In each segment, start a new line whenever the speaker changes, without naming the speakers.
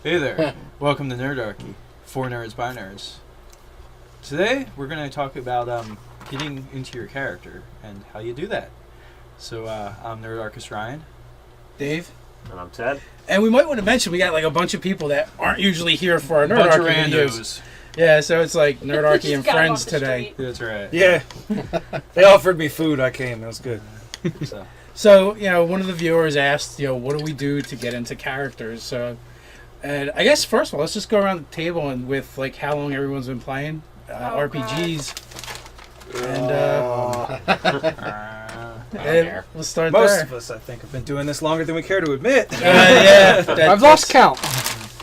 Hey there, welcome to Nerdarchy, for nerds by nerds. Today we're going to talk about getting into your character and how you do that. So I'm Nerdarchist Ryan.
Dave.
And I'm Ted.
And we might want to mention we got like a bunch of people that aren't usually here for our
Bunch of
Nerdarchy
randos.
videos. Yeah, so it's like Nerdarchy and
Just got 'em
friends
off the
today.
street.
That's right.
Yeah. They offered me food. I came. That was good.
So, one of the viewers asked, what do we do to get into characters? So, and I guess first of all, let's just go around the table and with like how long everyone's been playing RPGs. And let's start
Most
there.
of us, I think, have been doing this longer than we care to admit.
Yeah,
I've lost count.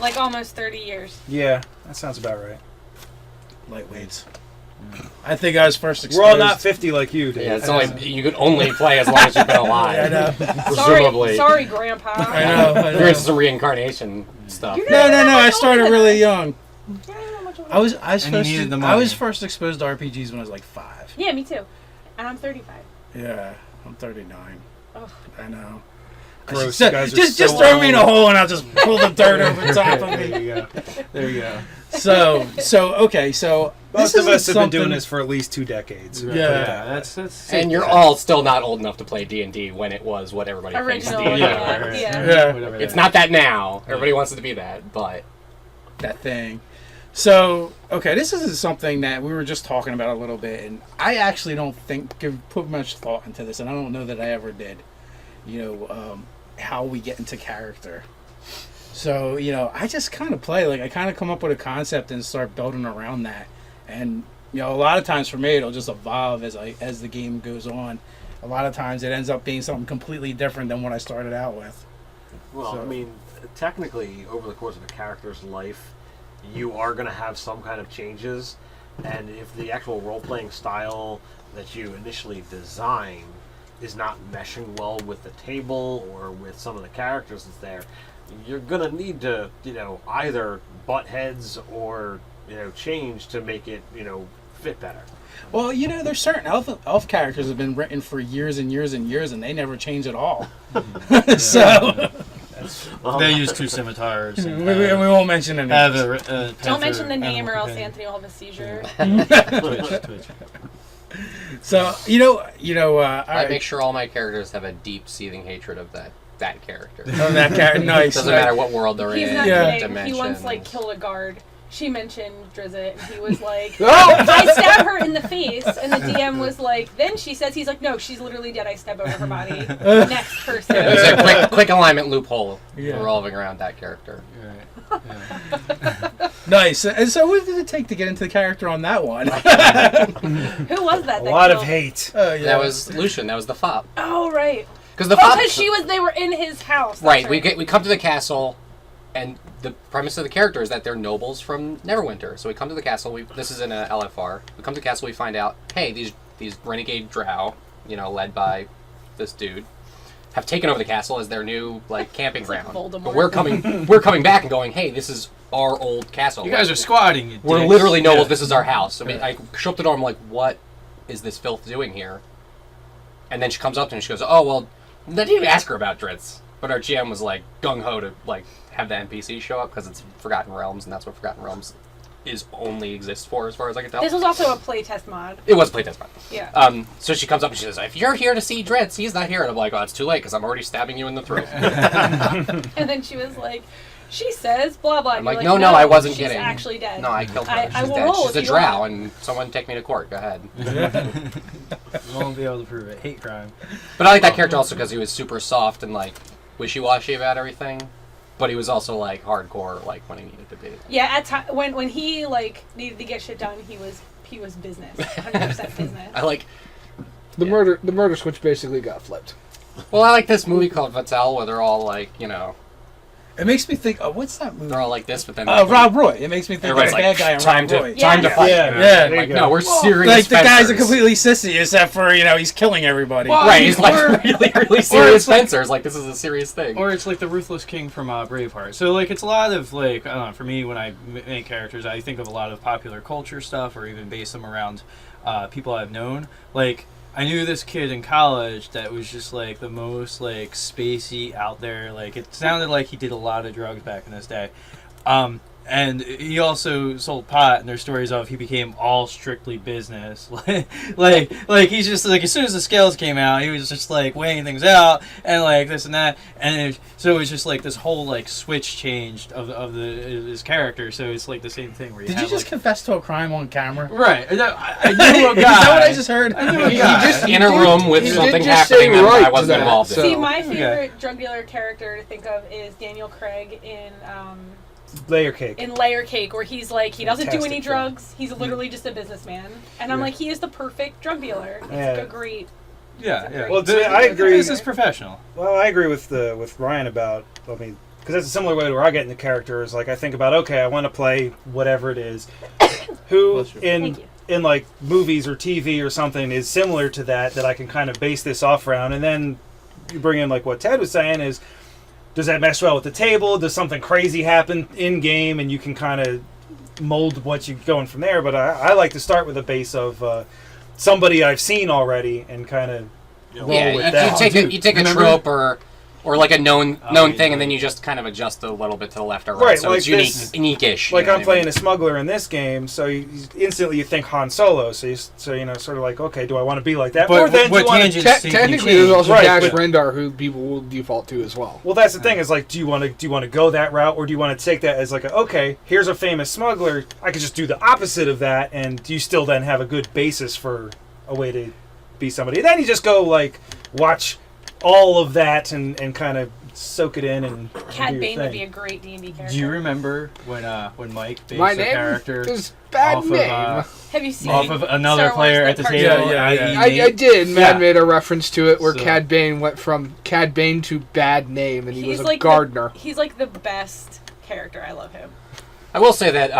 Like almost 30 years.
Yeah, that sounds about right.
Lightweights. I think I was first exposed.
We're all not 50 like you, Dave.
Yeah, it's only you could only play as long as you've been alive.
Yeah, I know.
Presumably.
Sorry, Grandpa.
I know.
You're into some reincarnation stuff.
You're
No,
not
I
much
started
older
really
than us.
young.
Yeah, you're not much older.
I was
And you needed the
I
money.
was first exposed to RPGs when I was like 5.
Yeah, me too. And I'm 35.
Yeah, I'm 39.
Ugh.
I know.
Gross.
Just,
You guys are
just
so
throw me in a
old.
hole and I'll just pull the dirt over top of
There
me.
you go. There you go.
So okay, so
Most
this
of us
isn't
have been doing
something-
this for at least 2 decades.
Yeah.
That's
And you're all still not old enough to play D&D when it was what everybody
Original,
thinks D&D
yeah.
is.
Yeah.
Whatever
It's
that
not that now. Everybody wants it to be that, but
that thing. So okay, this is something that we were just talking about a little bit, and I actually don't put much thought into this, and I don't know that I ever did. How we get into character. So, I just kind of play, like I kind of come up with a concept and start building around that. And, a lot of times for me, it'll just evolve as the game goes on. A lot of times it ends up being something completely different than what I started out with.
Well,
So-
I mean, technically, over the course of a character's life, you are going to have some kind of changes, and if the actual role-playing style that you initially design is not meshing well with the table or with some of the characters that's there, you're going to need to, either butt heads or, change to make it, fit better.
Well, there's certain elf characters that have been written for years and years and years, and they never change at all. So,
They use 2 scimitars.
we
And,
won't mention any
have
names.
Don't mention the name or else
Anthony.
Anthony will have a seizure.
Twitch.
So, all
I
right.
make sure all my characters have a deep seething hatred of that character.
Oh, that character, nice.
Doesn't matter what world they're
He's
in,
not
Yeah.
kidding.
dimension.
He once killed a guard. She mentioned Drizzt, and he was like,
Oh!
I stabbed her in the face, and the DM was like, then she says, he's like, no, she's literally dead, I stabbed over her body. Next person.
There's a quick alignment loophole
Yeah.
revolving around that character.
Right. Yeah.
Nice. And so, what did it take to get into the character on that one?
Who was that?
A
that
lot of
killed-
hate.
Yeah.
That was Lucian. That was the fop.
Oh, right.
Because the fop.
Because they were in his house. That's
Right. We come to the castle, and the premise of the character is that they're nobles from Neverwinter. So we come to the castle. This is in a LFR. We come to the castle. We find out, hey, these renegade drow, led by this dude, have taken over the castle as their new camping ground.
Voldemort.
But we're coming back and going, hey, this is our old castle.
You guys are squatting. You
We're
dicks.
literally nobles.
Yeah.
This is our house. I mean, I show up to the door. I'm like, what is this filth doing here? And then she comes up to me and she goes, oh, well, I didn't even ask her about Drizzt. But our GM was gung-ho to have the NPC show up because it's Forgotten Realms, and that's what Forgotten Realms only exists for, as far as I can tell.
This was also a playtest mod.
It was playtest mod.
Yeah.
So she comes up and she says, if you're here to see Drizzt, he's not here. And I'm like, oh, it's too late because I'm already stabbing you in the throat.
And then she was like, she says, blah, blah.
I'm
And
like,
you're
no, I wasn't
she's
kidding.
actually dead.
No, I killed her.
I
She's
will
dead.
roll
She's
if
a
you
drow,
want.
and someone take me to court. Go ahead.
You won't be able to prove it. Hate crime.
But I like that character also because he was super soft and wishy-washy about everything, but he was also hardcore when he needed to be.
Yeah, when he needed to get shit done, he was business, 100% business.
I like.
The murder switch basically got flipped.
Well, I like this movie called Vatel where they're all
It makes me think, what's that movie?
they're all like this, but then
Rob Roy. It makes me think of the
everybody's
bad guy in
time
Rob
to
Roy.
time to
Yeah.
fight.
Yeah,
Yeah.
there you go.
No, we're serious.
Like, the guy's a
fencers.
completely sissy, except for, he's killing everybody.
Well,
Right, he's really serious
it's like-
fencers. This is a serious thing.
Or it's the Ruthless King from Braveheart. So it's a lot of I don't know. For me, when I make characters, I think of a lot of popular culture stuff, or even base them around people I've known. I knew this kid in college that was just the most spacey out there. It sounded like he did a lot of drugs back in this day. And he also sold pot, and there's stories of he became all strictly business. like he's just like, as soon as the scales came out, he was just like weighing things out and like this and that, and so it was just like this whole like switch changed of his character. So it's like the same thing where you
Did
have,
you just
like,
confess to a crime on camera?
right? I knew a guy.
Is that what I just heard?
I knew a
He
guy.
just-
In a room with
he did
something
just
happening
say
that
right
I
to
wasn't
that,
involved
so-
in.
See, my
Okay.
favorite drug dealer character to think of is Daniel Craig
Layer cake.
in Layer Cake, where he's like, he doesn't do any
Fantastic
drugs. He's literally just a businessman, and I'm
Yeah.
like, he is the perfect drug dealer. It's
Yeah.
like a great.
Yeah, yeah.
Well, I agree.
This is professional.
Well, I agree with Ryan about. I mean, because that's a similar way to where I get into characters. Like I think about, okay, I want to play whatever it is. Who
Bless you.
Thank you.
in like movies or TV or something is similar to that I can kind of base this off around, and then you bring in like what Ted was saying is, does that mesh well with the table? Does something crazy happen in game, and you can kind of mold what you're going from there? But I like to start with a base of somebody I've seen already and kind of roll
Yeah,
with
you
that.
take a
remember-
trope or like a known
yeah,
thing, and then
yeah.
you just kind of adjust a little bit to the left or right,
Right,
so
like
it's unique,
this-
unique-ish.
Like
you know
I'm
what I
playing
mean?
a smuggler in this game, so instantly you think Han Solo. So you know, sort of like, okay, do I want to be like that?
But
or then
what
do you want
tangent-
to?
Technically, there's also
Right,
Dash
but-
Rendar, who people will default to as well.
Well, that's the thing. Is like, do you want to go that route, or do you want to take that as like, okay, here's a famous smuggler. I could just do the opposite of that, and you still then have a good basis for a way to be somebody. Then you just go like watch all of that and kind of soak it in and
Cad
do
Bane
your
would be
thing.
a great D&D character.
Do you remember when Mike based
My
a
name
character
is bad
off
name.
Have you seen
off of another
Star Wars,
player
the
at the
cartoon?
table?
Yeah, yeah,
i.e.
I did. Mad
Yeah.
made a reference to it where
So-
Cad Bane went from Cad Bane to bad name, and he was a
like
gardener.
He's like the best character. I love him.
I will say that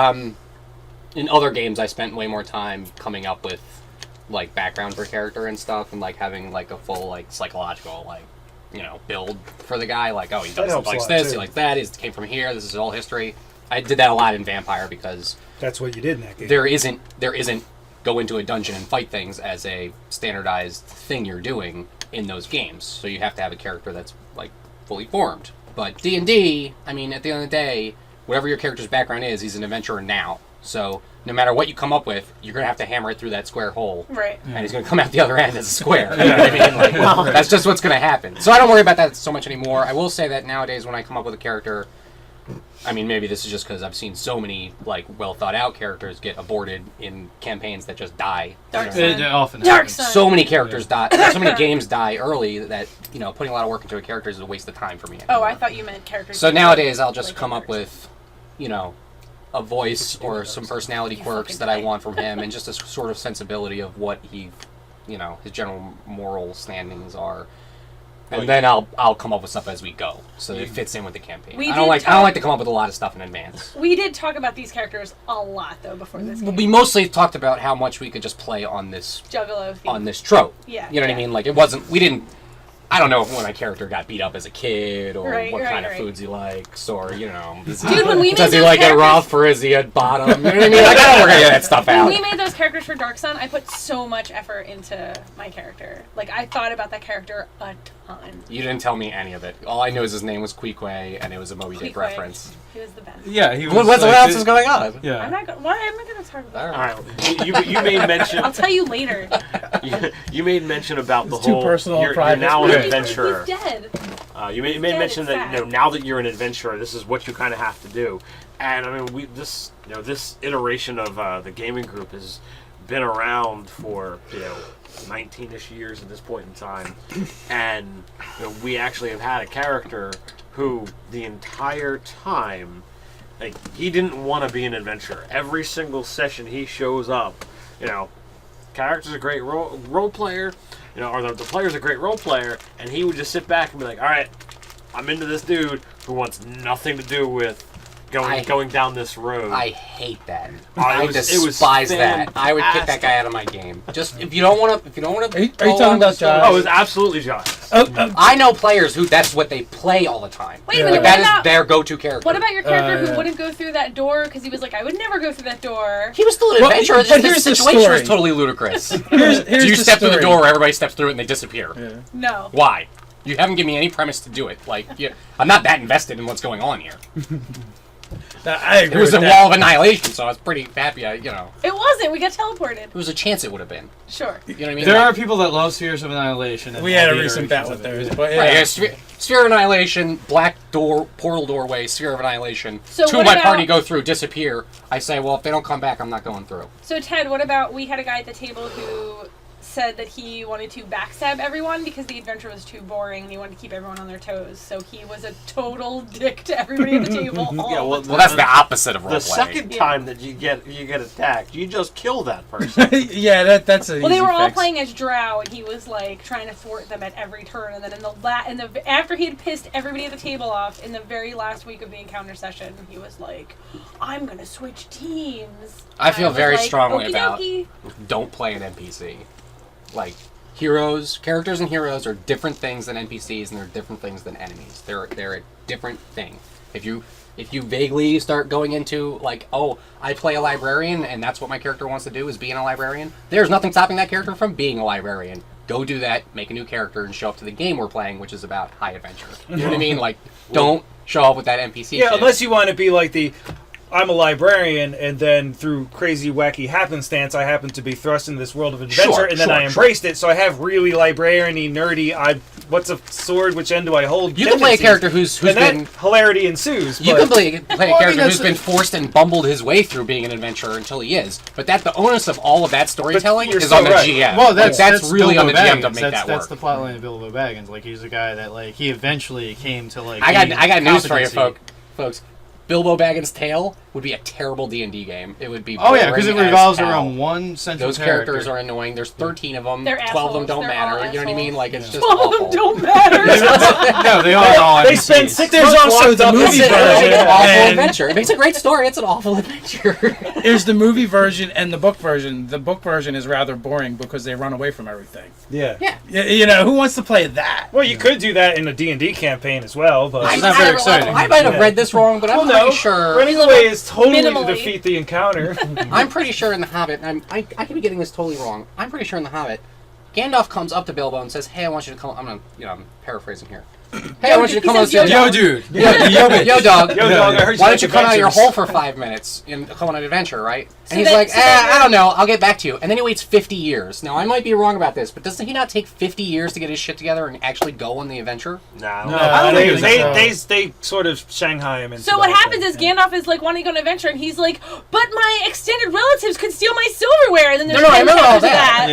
in other games, I spent way more time coming up with like background for character and stuff, and like having like a full like psychological like build for the guy. Like, oh, he
That
does
helps a
likes
lot,
this,
too.
he likes that. He came from here. This is all history. I did that a lot in Vampire because
That's what you did in that game.
there isn't go into a dungeon and fight things as a standardized thing you're doing in those games. So you have to have a character that's like fully formed. But D&D, I mean, at the end of the day, whatever your character's background is, he's an adventurer now. So no matter what you come up with, you're gonna have to hammer it through that square hole,
Right.
and he's gonna come out the other end as a square. You know what I mean? Like, that's just what's gonna happen. So I don't worry about that so much anymore. I will say that nowadays, when I come up with a character, I mean, maybe this is just because I've seen so many like well thought out characters get aborted in campaigns that just die.
Dark
You know what I mean?
Sun.
It often
Dark
happens.
Sun.
So many characters die. So many games die early that putting a lot of work into a character is a waste of time for me.
Oh,
anymore.
I thought you meant characters.
So
who
nowadays, I'll just
like
come up
others.
with, a voice or some personality
You
quirks
fucking
that I
play.
want from him, and just a sort of sensibility of what he, his general moral standings are. And then I'll come up with stuff as we go, so that it fits in with the campaign.
We
I don't
did
like
talk-
to come up with a lot of stuff in advance.
We did talk about these characters a lot though before this game.
We mostly talked about how much we could just play on this
Juggalo theme.
trope.
Yeah,
You know what I
yeah.
mean? Like I don't know if when my character got beat up as a kid, or
Right,
what
right,
kind of
right.
foods he likes, or does
Dude, when we made
does he
those
like it
characters-
rough or is he at bottom? You know what I mean? Like, I don't work any of that stuff
When
out.
we made those characters for Dark Sun, I put so much effort into my character. Like, I thought about that character a ton.
You didn't tell me any of it. All I knew is his name was Queequeg, and it was a Moby Dick
Queequeg.
reference.
He was the best.
Yeah, he was.
What
like,
else is going on?
Yeah.
I'm not. Why am I gonna talk about?
All
All
right.
right, you made mention.
I'll tell you later.
You made mention about the
It's too
whole.
personal and
You're
private.
now an
Yeah.
adventurer.
He's dead.
You made
Yeah,
mention
it's
that
sad.
now that you're an adventurer, this is what you kind of have to do. And I mean, this iteration of the gaming group has been around for 19ish years at this point in time, and we actually have had a character who the entire time, like, he didn't want to be an adventurer. Every single session he shows up, character's a great role player, or the player's a great role player, and he would just sit back and be like, all right, I'm into this dude who wants nothing to do with going down this road.
I hate that.
Oh,
I
it was
despise that. I would kick that
fantastic.
guy out of my game. Just if you don't want to.
Are you talking about Josh?
Oh, it was absolutely Josh.
I know players who that's what they play all the time.
Wait a
Yeah.
minute.
Like, that
What
is
about,
their go-to character.
what about your character who
yeah.
wouldn't go through that door because he was like, I would never go through that door.
He was still an
Well,
adventurer.
but
Just the
here's the
situation
story.
was totally ludicrous.
Here's
Do you
the
step through the
story.
door where everybody steps through it and they disappear?
Yeah.
No.
Why? You haven't given me any premise to do it. Like, I'm not that invested in what's going on here.
I agree
It was
with
a
that.
wall of annihilation, so I was pretty happy. You know,
It wasn't. We got teleported.
it was a chance it would have been.
Sure.
You know what I mean?
There
Like,
are people that love Spheres of Annihilation. And
We had a
all the
recent bat
iterations
with
of it.
theirs, but yeah.
Right, yeah, sphere of annihilation, black door, portal doorway, sphere of annihilation.
So
Two
what
of my
about-
party go through, disappear. I say, well, if they don't come back, I'm not going through.
So Ted, what about we had a guy at the table who said that he wanted to backstab everyone because the adventure was too boring and he wanted to keep everyone on their toes. So he was a total dick to everybody at the table.
Yeah, well,
Well, that's the opposite of
the
roleplay.
second
Yeah.
time that you get attacked, you just kill that person.
Yeah, that's a
Well, they
easy
were all
fix.
playing as Drow, and he was like trying to thwart them at every turn. And then after he had pissed everybody at the table off in the very last week of the encounter session, he was like, "I'm gonna switch teams."
I feel
was
very
like,
strongly
"Okie
about
dokie."
don't play an NPC. Like, characters and heroes are different things than NPCs, and they're different things than enemies. They're a different thing. If you vaguely start going into like, oh, I play a librarian and that's what my character wants to do is being a librarian, there's nothing stopping that character from being a librarian. Go do that, make a new character, and show up to the game we're playing, which is about high adventure. You know what I mean? Like, don't show up with that NPC
Yeah,
shit.
unless you want to be like I'm a librarian, and then through crazy, wacky happenstance, I happen to be thrust into this world of adventure,
Sure,
and then
sure,
I embraced it, so I have really librarian-y, nerdy, what's a sword, which end do I hold?
You can play a
tendencies.
character who's
and
been...
that hilarity ensues.
You
but-
can play a
Well, I mean,
character who's
that's-
been forced and bumbled his way through being an adventurer until he is. But that the onus of all of that storytelling
you're
is
so
on the
right.
GM.
Well,
Like, that's really on the
Bilbo
GM to
Baggins.
make
That's
that work.
the plotline of Bilbo Baggins. Like, he's a guy that, like, he eventually came to, like...
I got
gain
news for you,
competency.
folks. Bilbo Baggins' Tale would be a terrible D&D game. It would be
Oh, yeah, because it
boring as
revolves
hell.
around one central
Those
character.
characters are annoying. There's 13 of them.
They're
12 of them
assholes.
don't
They're
matter.
all
You know what I mean?
assholes.
Like, it's just
All of
awful.
them don't matter.
No, they are all
They
NPCs.
spend 6
There's
months
also
locked
the
up in
movie
It's
jail.
version.
an awful
And-
adventure. It makes a great story. It's an awful adventure.
There's the movie version and the book version. The book version is rather boring because they run away from everything.
Yeah.
You know, who wants to play that?
Well, you could do that in a D&D campaign as well, but...
It's not very exciting.
I might have read this wrong, but I'm
Well,
pretty
no.
sure.
Running away is totally
Minimally.
to defeat the encounter.
I'm pretty sure in The Hobbit, I could be getting this totally wrong. I'm pretty sure in The Hobbit, Gandalf comes up to Bilbo and says, "Hey, I want you to come." I'm paraphrasing here. Hey, I want you to
he
come on.
says, "Yo,
Yo, dude.
Yo, dog.
Yo, dog, I heard you
Why
like
don't you come out of your
adventures.
hole for 5 minutes and come on an adventure, right?
So
And he's
then-
like,
so then
I don't know, I'll get back to you. And then he waits 50 years. Now, I might be wrong about this, but doesn't he not take 50 years to get his shit together and actually go on the adventure?
No,
I don't
they,
think
they,
so.
they sort of Shanghai him into
So
the
what
whole
happens
thing.
is Gandalf is like wanting to go on an adventure, and he's like, "But my extended relatives could steal my silverware." And then there's
No, I
10
remember all
chapters of
that.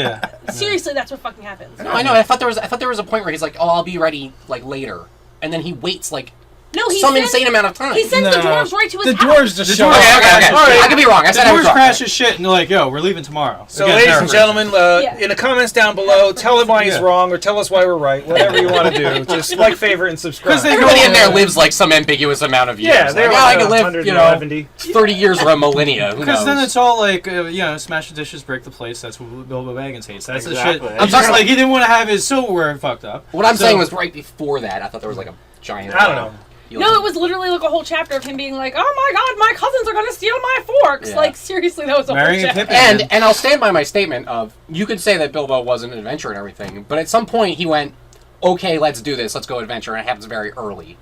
Yeah.
Seriously, that's what fucking happens.
No, I know. I thought there was a point where he's like, "Oh, I'll be ready like later," and then he waits like
No, he
some
sends,
insane amount of time.
He sends the
No.
dwarves right to his
The
house.
dwarves just
The
show
dwarves-
up.
Okay.
All right.
I could be wrong. I
The
said I was
dwarves
wrong.
crash his shit and they're like, yo, we're leaving tomorrow.
So,
Again,
ladies and
paraphrasing.
gentlemen,
Yeah.
in the comments down below, tell him why he's
Yeah.
wrong or tell us why we're right. Whatever you want to do. Just like, favorite, and subscribe.
'Cause they
Everybody in there lives like some ambiguous amount of years.
Yeah, they
like,
are
I could live,
170.
30 years or a millennia. Who
Because
knows?
then it's all like, smash the dishes, break the plates. That's what Bilbo Baggins hates. That's
Exactly.
the shit.
I'm
I'm just
talking
like, he didn't want to have his silverware fucked up.
What I'm
So-
saying was right before that. I thought there was like a giant.
I don't know.
No, it was literally like a whole chapter of him being like, "Oh my god, my cousins are gonna steal my forks!"
Yeah.
Like seriously, that was a
Marrying
whole
a
chapter.
Pippin.
And I'll stand by my statement of you could say that Bilbo was an adventurer and everything, but at some point he went, "Okay, let's do this. Let's go adventure," and it happens very early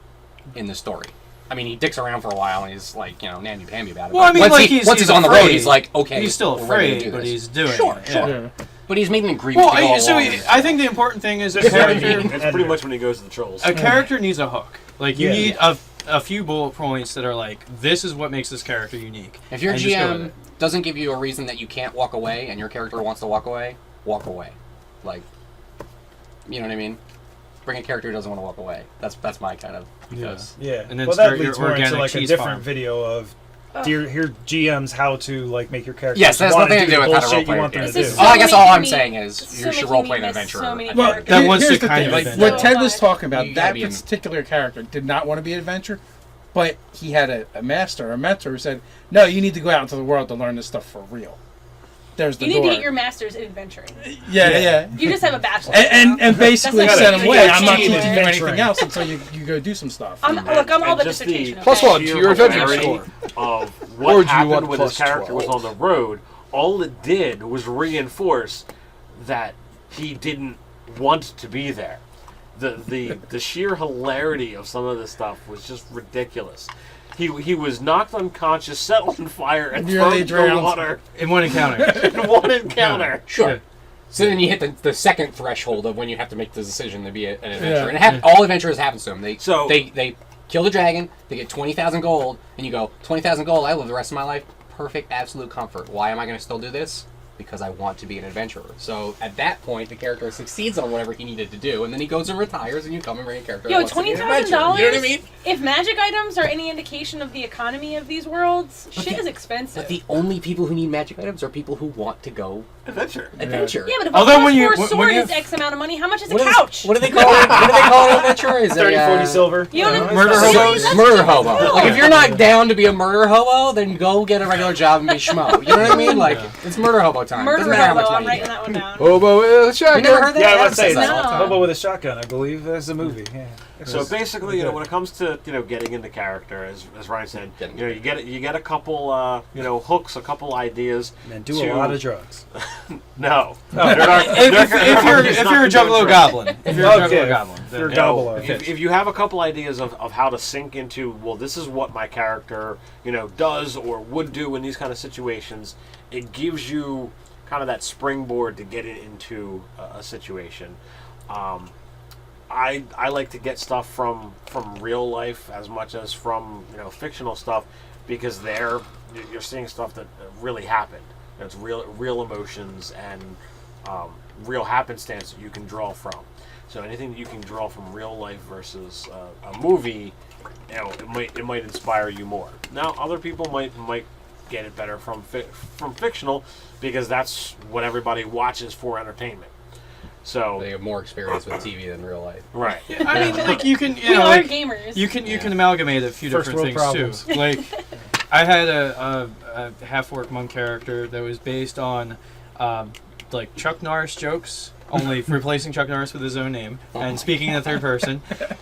in the story. I mean, he dicks around for a while and he's like, namby-pamby about it.
Well,
but
I mean,
once
like,
once he's on the road,
afraid.
he's like, okay,
He's still
we're ready to
afraid,
do
but
this.
he's doing
Sure,
it.
sure.
Yeah.
But he's made an agreement
Well,
to go
so
along.
I think the important thing is a
It's very
character,
mean.
It's pretty much when he goes to the trolls.
a character needs a hook. Like, you
Yeah.
need a few bullet points that are like, this is what makes this character unique.
If your
And just go with
GM
it.
doesn't give you a reason that you can't walk away and your character wants to walk away, walk away. Like, you know what I mean? Bring a character who doesn't want to walk away. That's my kind of ethos.
Yeah.
And then
well, that
start your
leads more into
organic
like a
cheese
different
farm.
video of here GMs how to like make your characters.
Yes, that has
wanna
nothing to do
the
with how to
bullshit
roleplay
you want
it.
them to
This
do.
is
Oh, I guess
so
all
making
I'm
me-
saying is
so
you should
making
roleplay
me
an
miss
adventure.
so many
Well,
characters.
That wants
here's
to
the
kind
thing.
of
Like,
adventure.
what Ted was talking about,
You gotta
that
be in-
particular character did not want to be an adventurer, but he had a master, a mentor who said, "No, you need to go out into the world to learn this stuff for real." There's the
You need
door.
to get your master's in adventuring.
yeah.
You just have a bachelor's.
And basically
That's
said
like-
him, "Wait, I'm not
cheating,
teaching you anything
adventuring.
else until you go do some stuff."
I'm all the
just
dissertation.
Plus
okay?
one to
sheer
your adventure
hilarity
score.
of
Or
what
do you
happened
want
when his
plus
character was
12?
on the road, all it did was reinforce that he didn't want to be there. the sheer hilarity of some of this stuff was just ridiculous. He was knocked unconscious, set on fire, and
Nearly
thrown into the
drowned.
water
In one encounter.
in one encounter.
Sure.
Yeah.
So then you hit the second threshold of when you have to make the decision to be an adventurer.
Yeah.
And all adventurers happens to them. They
So-
they kill the dragon, they get 20,000 gold, and you go, 20,000 gold, I live the rest of my life, perfect, absolute comfort. Why am I going to still do this? Because I want to be an adventurer. So at that point, the character succeeds on whatever he needed to do, and then he goes and retires, and you come and bring a character.
Yo,
that wants to be an
$20,000.
adventurer. You know what I mean?
If magic items are any indication of the economy of these worlds, shit is expensive.
But the only people who need magic items are people who want to go
Adventure.
adventure.
yeah, but if
Although
a
when you-
plus 4
when
sword
you-
is X amount of money, how much is
What
a
is-
couch?
What do they call it? What do they call an adventurer? Is
30,
it,
40 silver.
You don't have
Murder
See,
hobos?
that's
Murder
just
hobo.
cool.
Like if you're not down to be a murder hobo, then go get a regular job and be schmo. You know what I mean? Like it's murder hobo time.
Murder
Doesn't matter how
hobo,
much
I'm
money
writing
you
that one down.
Hobo with a
get. You
shotgun.
never heard that?
Yeah, I
Adam
would say
says
that.
that all the time.
Hobo with a shotgun, I believe there's a movie. Yeah.
So basically, when it comes to getting into character, as Ryan said, you get a couple hooks, a couple ideas.
And do a lot of drugs.
No.
If you're a Juggalo Goblin. If you're a
Okay.
Juggalo Goblin.
If you're
then-
Gobble
If you have a couple ideas of how to sink into, well, this is what my character does or would do in these kind of situations, it gives you kind of that springboard to get it into a situation. I like to get stuff from real life as much as from fictional stuff, because you're seeing stuff that really happened. It's real emotions and real happenstance that you can draw from. So anything that you can draw from real life versus a movie, it might inspire you more. Now other people might get it better from fictional, because that's what everybody watches for entertainment. So
They have more experience with TV than real life.
right.
I mean, like you can,
We are
like,
gamers.
you can amalgamate a few
First
different
world
things
problems.
too. Like, I had a half-orc monk character that was based on like Chuck Norris jokes, only replacing Chuck Norris with his own name and speaking in the third person,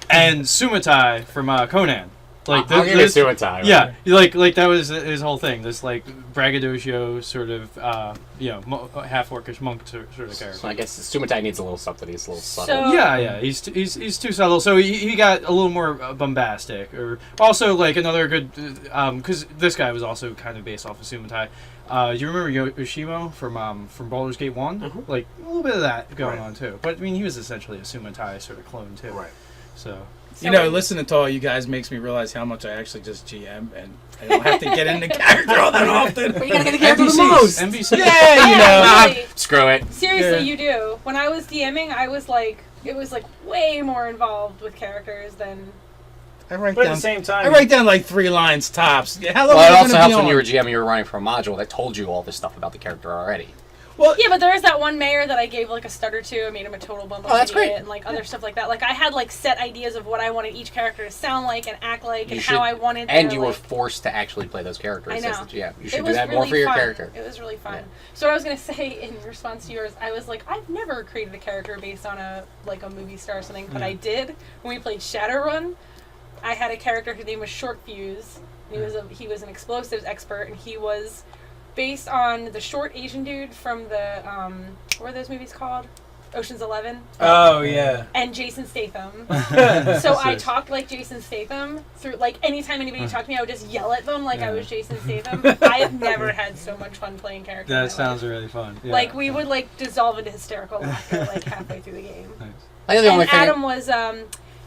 and Sumatai from Conan. Like
I'll give it Sumatai. Right?
yeah, like that was his whole thing. This like braggadocio sort of half-orcish monk sort of character.
So I guess Sumatai needs a little something. He's a little subtle.
So-
Yeah, he's too subtle. So he got a little more bombastic. Or also like another good, because this guy was also kind of based off of Sumatai. Do you remember Yoshimo from Baldur's Gate 1?
Mhm.
Like a little bit of that going
Right.
on too. But I mean, he was essentially a Sumatai sort of clone too.
Right.
So
Listening to all you guys makes me realize how much I actually just GM, and I don't have to get into character all that often.
But you gotta get the character the
NPCs.
most.
NPCs.
Yeah,
really.
Screw it.
Seriously,
Yeah.
you do. When I was DMing, it was like way more involved with characters than.
I write
But at
down.
the same time,
I write down like 3 lines tops. How long
Well, it
am I
also
gonna
helps
be
when
on?
you were GM. You were running from a module that told you all this stuff about the character already.
Well,
Yeah, but there is that one mayor that I gave like a stutter to. I made him a total bumble
Oh, that's
idiot
great.
and like other stuff like that. Like I had like set ideas of what I wanted each character to sound like and act like,
You
and
should-
how I wanted.
And
their,
you were
like,
forced to actually play those characters.
I know.
As the GM. You
It
should do
was
that more
really
for your
fun.
character.
It was really fun.
Yeah.
So what I was gonna say in response to yours, I was like, I've never created a character based on a movie star or something, but I did when we played Shadowrun. I had a character whose name was Short Fuse. He was an explosives expert, and he was based on the short Asian dude from the what were those movies called? Ocean's 11.
Oh yeah.
And Jason Statham. So I talked like Jason Statham through, like, anytime anybody talked to me, I would just yell at them like I was Jason Statham. I have never had so much fun playing characters. in my
That sounds
life.
really fun. Yeah.
Like, we would, like, dissolve into hysterical laughter, like, halfway through the game.
Nice.
I think the only
And
thing.
Adam was,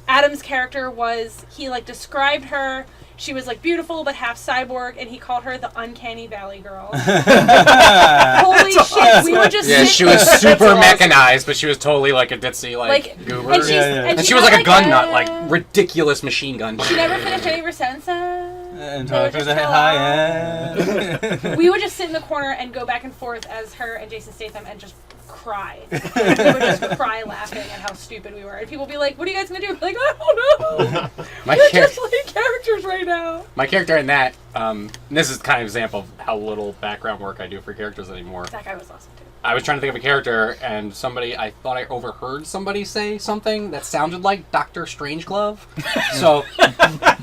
Adam's character was, he, like, described her. She was, like, beautiful but half cyborg, and he called her the Uncanny Valley Girl. Holy shit, we would just
Yeah,
sit
she was
there.
super mechanized, but she was totally like a ditzy
Like,
goober.
and she's,
Yeah.
And she
got,
was like a gun nut,
a-
like ridiculous machine gun.
She never finished any of her sentences.
And
They would
talk to
just
the
go
high
out.
end.
We would just sit in the corner and go back and forth as her and Jason Statham and just cry. We would just cry laughing at how stupid we were. And people would be like, what are you guys going to do? Like, I don't know.
My
We're
char-
just playing characters right now.
My character in that, and this is kind of an example of how little background work I do for characters anymore.
That guy was awesome, too.
I was trying to think of a character, and I thought I overheard somebody say something that sounded like Dr. Strangelove. So,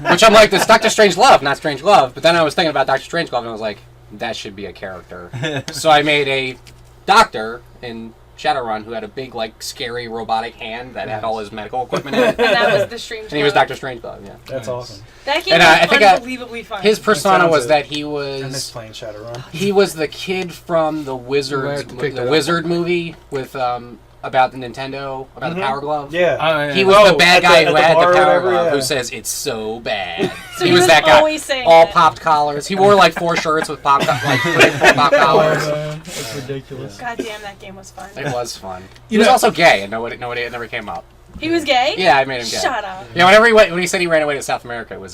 which I'm like, it's Dr. Strangelove, not Strangelove. But then I was thinking about Dr. Strangelove, and I was like, that should be a character. So I made a doctor in Shadowrun who had a big, like, scary robotic hand that had all his medical equipment in it.
And that was the Strange.
And he was Dr. Strangelove, yeah.
That's awesome.
That game
And,
was
I think,
unbelievably fun.
His persona
sounds
was
it.
that he
I miss
was
playing Shadowrun.
he was the kid from the
We're gonna
Wizards,
have to pick
the
that up.
Wizard movie with about the Nintendo, about the Power Glove.
Yeah.
He was
Oh,
the bad
at
guy
the-
who
at the
had the
bar or
Power
whatever,
Glove,
yeah.
who says it's so bad.
So
he
he
was
was
that guy.
always saying
All
it.
popped collars. He wore like 4 shirts with pop, like 4 pop collars.
That's ridiculous.
God damn, that game was fun.
It was fun. He
You
was
know-
also gay, and nobody it never came up.
He was gay?
Yeah, I made him gay.
Shut up.
Yeah, whenever when he said he ran away to South America, it was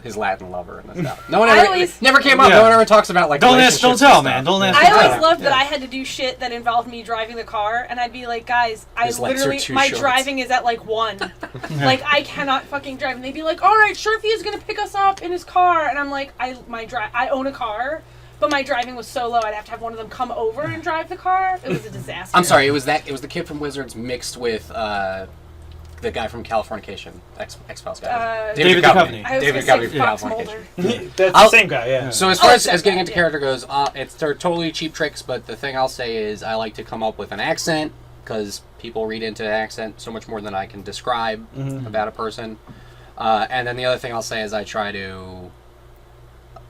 his Latin lover in the South. No one
I
ever
always-
never came up.
Yeah.
No one ever talks about like
Don't ask, don't
relationships and
tell,
stuff.
man. Don't ask.
I
don't
always
tell.
loved that I had to do shit that involved me driving the car, and I'd be like, guys, I
His legs are
literally,
too
my
short.
driving is at like 1. Like, I cannot fucking drive. And they'd be like, alright, Shurfi is gonna pick us up in his car. And I'm like, I own a car, but my driving was so low, I'd have to have one of them come over and drive the car. It was a disaster.
I'm sorry. It was the kid from Wizards mixed with the guy from Californication, X-Files guy.
David Duchovny.
I was
David
gonna
Duchovny
say
from
Fox
Californication.
Mulder.
That's
I'll-
the same guy, yeah.
So as far as
except
getting
that,
into
yeah.
character goes, they're totally cheap tricks. But the thing I'll say is I like to come up with an accent because people read into an accent so much more than I can describe about a person. And then the other thing I'll say is I try to,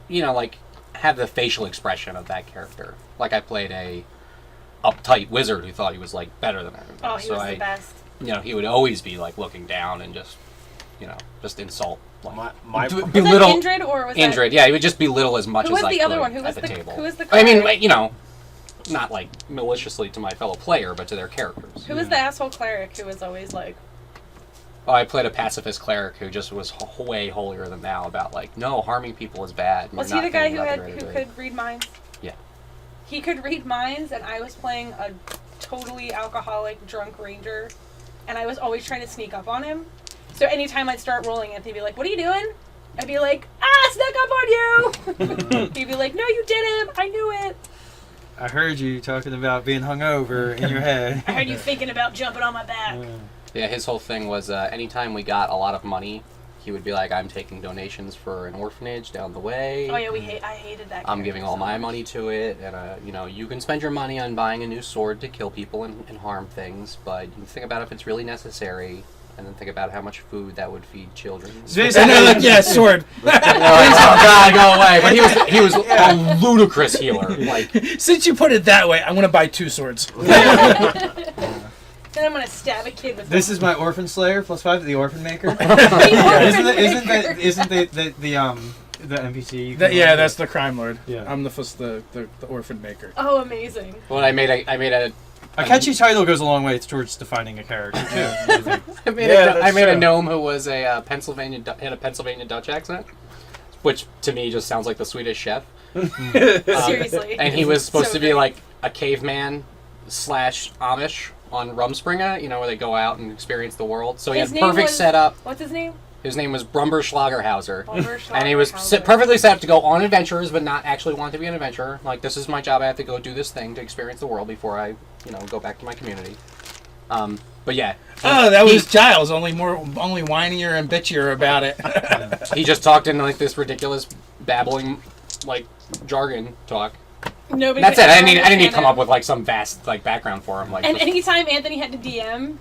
like have the facial expression of that character. Like I played a uptight wizard who thought he was like better than everybody.
Oh, he
so
was the best.
he would always be like looking down and just insult. Like,
My
Was that
belittle
Indrid or was
Indrid, yeah, he would just belittle as much
Who
as
was
I
the
could
other one? Who
at
was
the
the
table.
who was the
I mean,
cleric?
not like maliciously to my fellow player, but to their characters.
Who was the asshole cleric who was always like,
Oh, I played a pacifist cleric who just was way holier than thou about like, no, harming people is bad. and
was
you're
he
not
the guy
thinking
who
about the greater good.
could read minds?
Yeah.
He could read minds, and I was playing a totally alcoholic, drunk ranger, and I was always trying to sneak up on him. So anytime I'd start rolling it, they'd be like, "What are you doing?" I'd be like, "Ah, snuck up on you!" He'd be like, "No, you didn't. I knew it.
I heard you talking about being hungover in your head.
I heard you thinking about jumping on my back."
Yeah, his whole thing was anytime we got a lot of money, he would be like, I'm taking donations for an orphanage down the way.
Oh yeah, I hated that.
I'm
character
giving all
so
my
much.
money to it, and you can spend your money on buying a new sword to kill people and harm things, but you can think about if it's really necessary, and then think about how much food that would feed children.
And they're like, yeah, sword.
Oh God, go away! But he was a ludicrous healer. Like,
Since you put it that way, I'm gonna buy 2 swords.
Then I'm gonna stab a kid with.
This is my Orphan Slayer +5, the Orphan Maker.
the orphan maker.
Isn't the NPC? you can
Yeah,
roll?
that's the crime lord.
Yeah.
I'm the orphan maker.
Oh, amazing.
when I made a
A catchy title goes a long way towards defining a character too.
I made,
Yeah,
I
that's
made a
true.
gnome who was a Pennsylvania Dutch accent, which to me just sounds like the Swedish chef.
Seriously.
And he was supposed
So
to be
great.
like a caveman / Amish on Rumspringa, where they go out and experience the world. So he
His
had
name
perfect
was-
setup.
What's his name?
His name was Brumber Schlagerhauser.
Oliver
And he was
Schlagerhauser.
perfectly set up to go on adventures, but not actually want to be an adventurer. Like, this is my job. I have to go do this thing to experience the world before I, go back to my community. But yeah.
Oh, that
he-
was Giles. Only whinier and bitchier about it.
He just talked in like this ridiculous babbling, like jargon talk.
Nobody
That's
could
it. I
ever
didn't need to
understand
come
him.
up with like some vast like background for him. Like,
And
just-
anytime Anthony had to DM,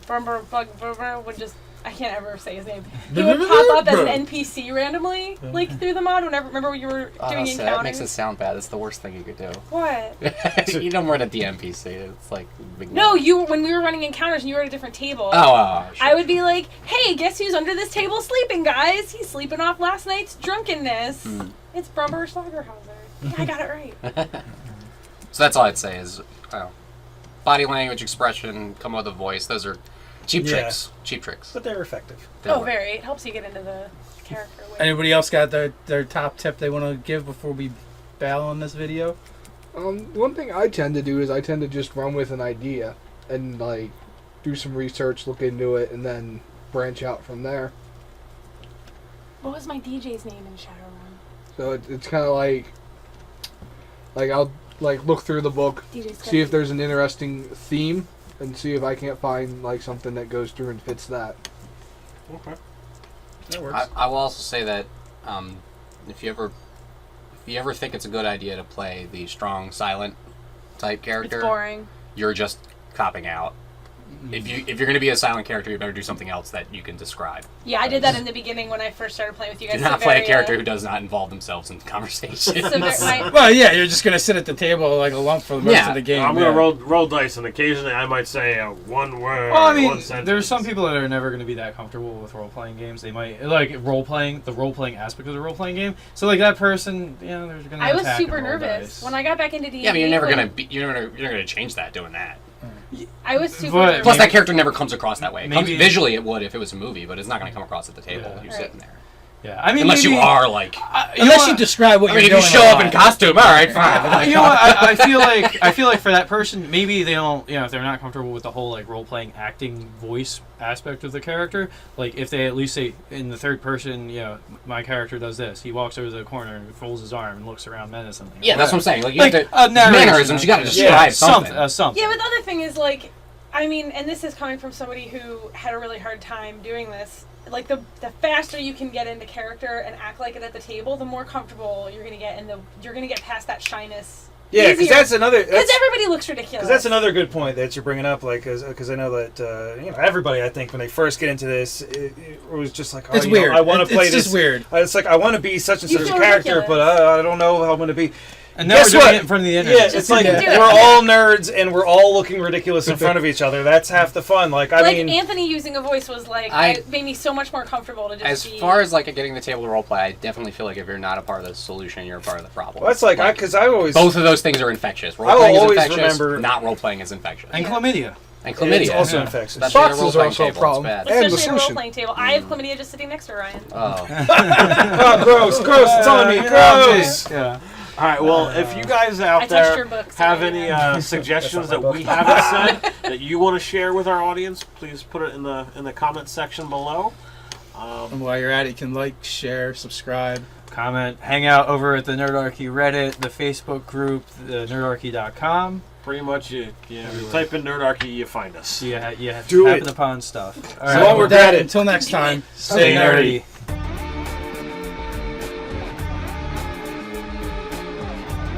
Brumber would just, I can't ever say his name. He would pop up as an NPC randomly, like through the mod. Remember when you were doing
honestly,
encounters?
that makes it sound bad. It's the worst thing you could do.
What?
You don't run a DMPC. It's like big
No, when we were running encounters and you were at a different table.
Sure.
I would be like, hey, guess who's under this table sleeping, guys? He's sleeping off last night's drunkenness. It's Brumber Schlagerhauser. Yeah, I got it right.
So that's all I'd say is body language, expression, come with a voice. Those are cheap
Yeah.
tricks. Cheap tricks.
But they're effective.
They
Oh,
work.
very. It helps you get into the character. Way.
Anybody else got their top tip they want to give before we bail on this video?
One thing I tend to do is I tend to just run with an idea and like do some research, look into it, and then branch out from there.
What was my DJ's name in Shadowrun?
So it's kind of like I'll like look through the book,
DJ
see if there's an interesting theme, and see if I can't find like something that goes through and fits that.
Okay. That works.
I will also say that if you ever think it's a good idea to play the strong, silent type character,
It's boring.
you're just copping out. If you're going to be a silent character, you better do something else that you can describe.
Yeah, I did that in the beginning when I first started playing with you guys.
Do not play a character who does not involve themselves in conversation.
Well, yeah, you're just gonna sit at the table like a lump for the most of the game.
I'm gonna roll dice, and occasionally I might say one word.
Well, I mean,
one sentence.
there's some people that are never going to be that comfortable with role-playing games. They might like the role-playing aspect of the role-playing game. So, like that person, you know, they're going to.
I was super nervous when I got back into D&D.
Yeah, but you're never gonna change that doing that.
I was super
But-
nervous.
Plus, that character never comes across that way.
Maybe-
Visually, it would if it was a movie, but it's not going to come across at the table.
Yeah.
You're
Right.
sitting there.
Yeah, I mean,
Unless
maybe,
you are like.
Unless you describe what
I mean,
you're
if you
doing.
show up in costume, all right, fine.
You know what? I feel like for that person, maybe they don't. You know, if they're not comfortable with the whole like role-playing acting voice aspect of the character, like if they at least say in the third person, you know, my character does this. He walks over to the corner and folds his arm and looks around menacingly.
Yeah, that's what I'm saying. Like, you
Like,
have to,
narration,
mannerisms, you got to describe something.
something.
Yeah, but the other thing is, like, I mean, and this is coming from somebody who had a really hard time doing this. Like, the faster you can get into character and act like it at the table, the more comfortable you're going to get, and you're going to get past that shyness.
Yeah, because that's another.
Because everybody looks ridiculous.
Because that's another good point that you're bringing up. Like, because I know that you know, everybody, I think when they first get into this, it was just like, oh,
It's
you know,
weird.
I want to play
it's
this.
just weird.
It's like I want to be such and
You
such a
feel
character,
ridiculous.
but I don't know how I'm going to be.
And now
Guess
we're doing
what?
it in front of the
Yeah,
internet.
it's like
do it.
we're all nerds and we're all looking ridiculous in front of each other. That's half the fun. Like, I
like
mean,
Anthony using a voice was like it made me so much more comfortable to just
As
be.
far as like getting the table to roleplay, I definitely feel like if you're not a part of the solution, you're a part of the problem.
well, that's like because I always
both of those things are infectious.
will
Role-playing is
always
infectious.
remember-
Not role-playing is infectious.
And chlamydia.
And chlamydia.
It's also
Yeah.
infectious.
Especially at a
Boxes are
role-playing
also a
table,
problem.
It's bad.
And the
Especially at a
solution.
role-playing table. I have chlamydia just sitting next to Ryan.
Oh.
Oh, gross! It's on me. Gross.
Yeah.
All right. Well, if you guys out
I touched
there
your books
have
already,
any suggestions that we haven't said that you want to share with our audience, please put it in the comment section below.
And while you're at it, you can like, share, subscribe.
Comment, hang out over at the Nerdarchy Reddit, the Facebook group, the nerdarchy.com.
Pretty much, you type in Nerdarchy, you find us.
You
Do
happen
it.
upon stuff. All
So
right.
long
With
regret
that,
it.
until next time,
Stay nerdy.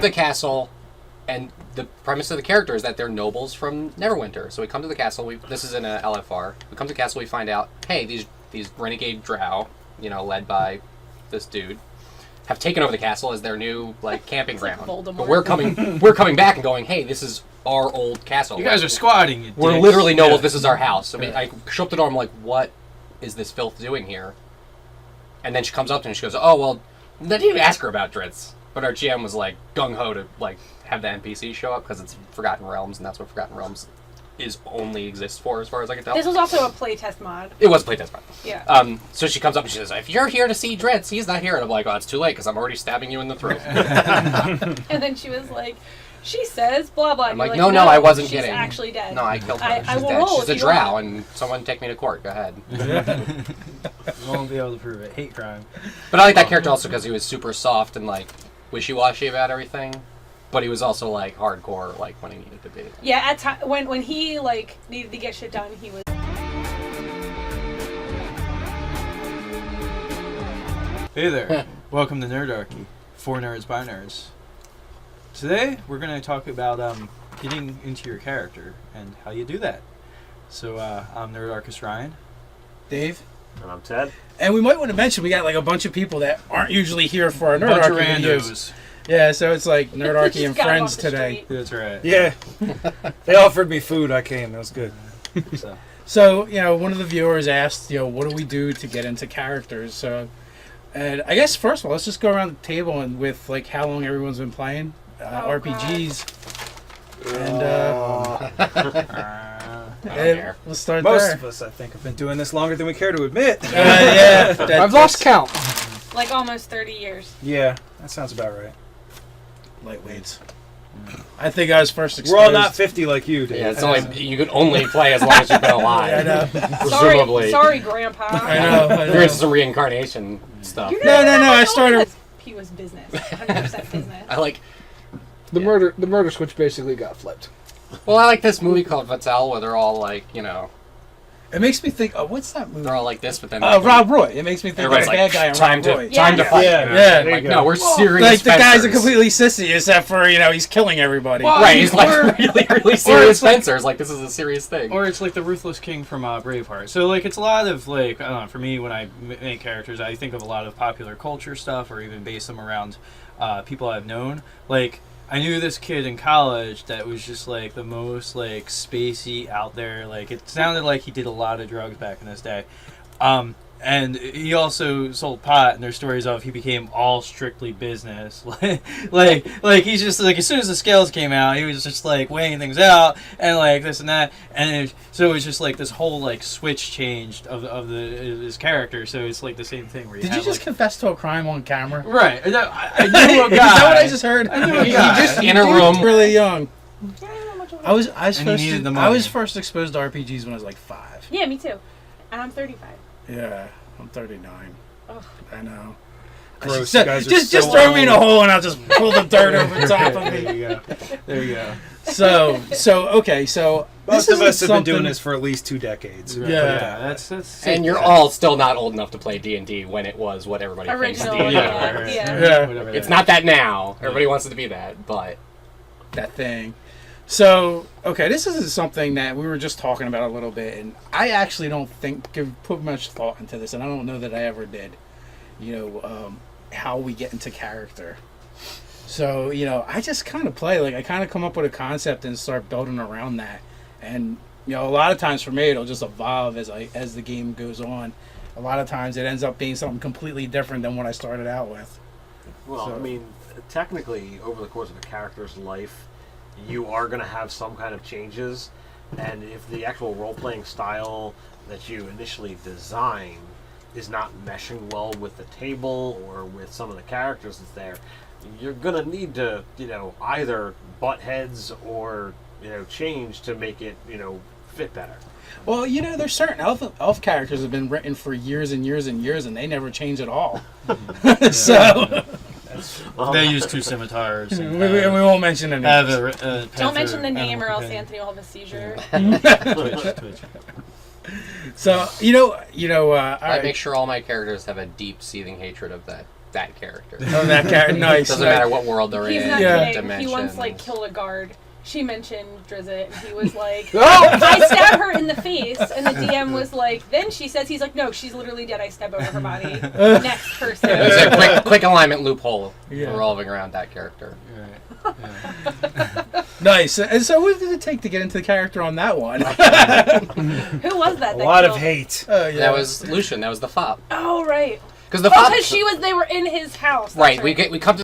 The castle, and the premise of the character is that they're nobles from Neverwinter. So we come to the castle. This is in a LFR. We come to the castle. We find out, hey, these renegade drow, you know, led by this dude, have taken over the castle as their new like camping
like
ground.
Voldemort.
But we're coming back and going, hey, this is our old castle.
You guys are squatting. You
We're
dicks.
literally nobles.
Yeah.
This is our house. So I show up to the door. I'm like, what is this filth doing here? And then she comes up to me and she goes, oh, well, I didn't even ask her about Dritz. But our GM was like gung-ho to like have the NPC show up because it's Forgotten Realms, and that's what Forgotten Realms only exists for, as far as I can tell.
This was also a playtest mod.
It was a playtest mod.
Yeah.
So she comes up and she says, if you're here to see Dritz, he's not here. And I'm like, oh, it's too late because I'm already stabbing you in the throat.
And then she was like, she says blah blah.
I'm
You're
like, no, I wasn't
she's
kidding.
actually dead.
No, I killed her.
I
She's
will
dead.
roll
She's
if
a
you
drow,
want.
and someone take me to court. Go ahead.
You won't be able to prove it. Hate crime.
But I like that character also because he was super soft and like wishy-washy about everything, but he was also like hardcore like when he needed to be.
Yeah, at when he like needed to get shit done, he was.
Hey there. Welcome to Nerdarchy. For nerds by nerds. Today we're going to talk about getting into your character and how you do that. So I'm Nerdarchist Ryan.
Dave.
And I'm Ted.
And we might want to mention we got like a bunch of people that aren't usually here for our
Bunch of
Nerdarchy videos.
randos.
Yeah, so it's like Nerdarchy
Just
and
got him
friends
off the
today.
street.
That's right.
Yeah, they offered me food. I came. That was good.
So,
So, you know, one of the viewers asked, you know, what do we do to get into characters? So, and I guess first of all, let's just go around the table and with like how long everyone's been playing RPGs. And let's start
Most
there.
of us, I think, have been doing this longer than we care to admit.
Yeah,
I've lost count.
Like almost 30 years.
Yeah, that sounds about right.
lightweights. I think I was first exposed.
We're all not 50 like you, Dave.
Yeah, it's only you can only play as long as you've been alive.
I know.
Presumably.
Sorry, Grandpa.
I know.
You're into some reincarnation stuff.
You're
No,
not-
I started.
He was business. 100% business.
I like.
The murder switch basically got flipped.
Well, I like this movie called Vatel, where they're all like, you know,
It makes me think. Oh, what's that movie?
They're all like this, but then
Rob Roy. It makes me think of the
everybody's
bad guy in
time
Rob
to
Roy.
time to
Yeah.
fight.
Yeah,
you know?
yeah.
There
Like,
you
no,
go.
we're serious.
Like the guy's a
fencers.
completely sissy, except for he's killing everybody.
Well,
Right, he's like
Or-
really serious
it's like-
fencers. Like this is a serious thing.
Or it's like the Ruthless King from Braveheart. So like it's a lot of like I don't know. For me, when I make characters, I think of a lot of popular culture stuff, or even base them around people I've known. Like I knew this kid in college that was just like the most like spacey out there. Like it sounded like he did a lot of drugs back in this day. And he also sold pot, and there's stories of he became all strictly business. like he's just like as soon as the scales came out, he was just like weighing things out and like this and that, and so it was just like this whole like switch changed of his character. So it's like the same thing where you
Did you
have,
just
like,
confess to a crime on camera?
right? I knew a
Is
guy.
that what I just heard?
I knew a
He
guy.
just
In a
he
room.
really young.
Yeah, I don't know much about
I was
And he
supposed
needed
to,
the
I
money.
was first exposed to RPGs when I was like 5.
Yeah, me too. And I'm 35.
Yeah, I'm 39.
Ugh.
I know.
Gross,
Just,
you guys are
just
so
throw me in a
old.
hole and I'll just pull the dirt over top of
There
me.
you go.
There you go.
So okay, so
Most
this
of us
isn't
have been doing
something-
this for at least 2 decades.
Right.
Yeah.
That's
and you're all still not old enough to play D&D when it was what everybody thinks
Original,
D&D
yeah,
is.
yeah.
Yeah.
Whatever
It's
that
not that now. Everybody wants it to be that, but
that thing. So, okay, this isn't something that we were just talking about a little bit, and I actually don't put much thought into this, and I don't know that I ever did. How we get into character. So, I just kind of play, like, I kind of come up with a concept and start building around that. And, a lot of times for me, it'll just evolve as the game goes on. A lot of times it ends up being something completely different than what I started out with.
Well,
So-
I mean, technically, over the course of a character's life, you are going to have some kind of changes, and if the actual role-playing style that you initially design is not meshing well with the table or with some of the characters that's there, you're going to need to, either butt heads or, change to make it, fit better.
Well, there's certain elf characters that have been written for years and years and years, and they never change at all. So,
They use 2 scimitars. And,
we won't mention any
have
names.
Don't mention the name or else
Anthony.
Anthony will have a seizure.
Twitch.
So, all
I
right.
make sure all my characters have a deep seething hatred of that character.
Oh, that character, nice.
Doesn't matter what world they're
He's
in,
not
Yeah.
kidding.
dimension.
He once killed a guard. She mentioned Drizzt, and he was like,
Oh!
I stab her in the face, and the DM was like, then she says, he's like, no, she's literally dead, I stab over her body. Next person.
There's a quick alignment loophole
Yeah.
revolving around that character.
Right. Yeah.
Nice. And so, what did it take to get into the character on that one?
Who was that?
A
that
lot of
killed-
hate.
Oh, yeah.
That was Lucian. That was the fop.
Oh, right.
Because the
Oh,
fop.
because they were in his house. That's
Right. We come to